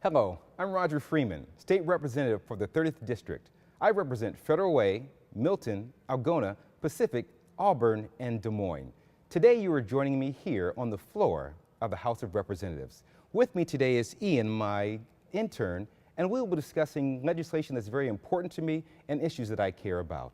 Hello, I'm Roger Freeman, State Representative for the 30th District. I represent Federal Way, Milton, Algona, Pacific, Auburn, and Des Moines. Today you are joining me here on the floor of the House of Representatives. With me today is Ian, my intern, and we'll be discussing legislation that's very important to me and issues that I care about.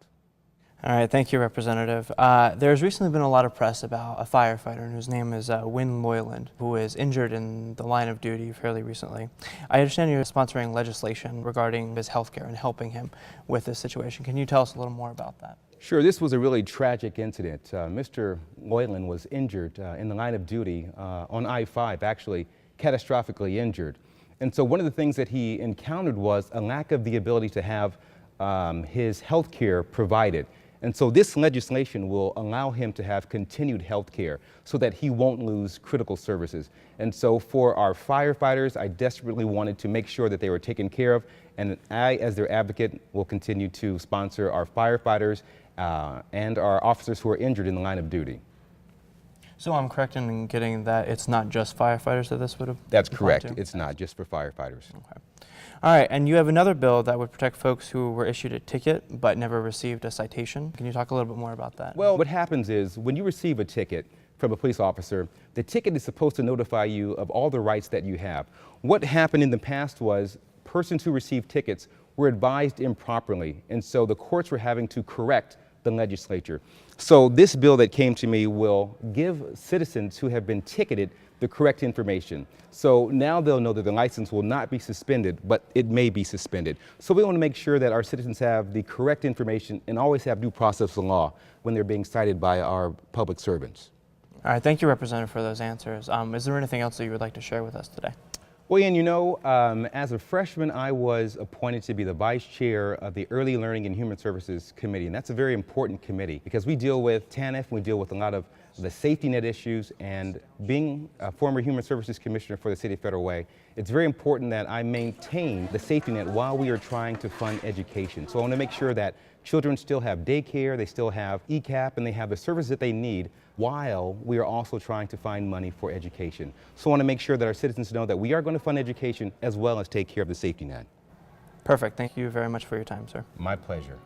All right, thank you, Representative. There's recently been a lot of press about a firefighter whose name is Wynn Loyland, who was injured in the line of duty fairly recently. I understand you're sponsoring legislation regarding his health care and helping him with this situation. Can you tell us a little more about that? Sure, this was a really tragic incident. Mr. Loyland was injured in the line of duty on I-5, actually catastrophically injured. And so one of the things that he encountered was a lack of the ability to have his health care provided. And so this legislation will allow him to have continued health care so that he won't lose critical services. And so for our firefighters, I desperately wanted to make sure that they were taken care of. And I, as their advocate, will continue to sponsor our firefighters and our officers who are injured in the line of duty. So I'm correct in getting that it's not just firefighters that this would have? That's correct. It's not just for firefighters. Okay. All right, and you have another bill that would protect folks who were issued a ticket but never received a citation. Can you talk a little bit more about that? Well, what happens is when you receive a ticket from a police officer, the ticket is supposed to notify you of all the rights that you have. What happened in the past was persons who received tickets were advised improperly, and so the courts were having to correct the legislature. So this bill that came to me will give citizens who have been ticketed the correct information. So now they'll know that the license will not be suspended, but it may be suspended. So we want to make sure that our citizens have the correct information and always have due process of law when they're being cited by our public servants. All right, thank you, Representative, for those answers. Is there anything else that you would like to share with us today? Well, Ian, you know, as a freshman, I was appointed to be the vice chair of the Early Learning and Human Services Committee, and that's a very important committee because we deal with TANF, we deal with a lot of the safety net issues, and being a former Human Services Commissioner for the City of Federal Way, it's very important that I maintain the safety net while we are trying to fund education. So I want to make sure that children still have daycare, they still have ECAP, and they have the services that they need while we are also trying to find money for education. So I want to make sure that our citizens know that we are going to fund education as well as take care of the safety net. Perfect. Thank you very much for your time, sir. My pleasure.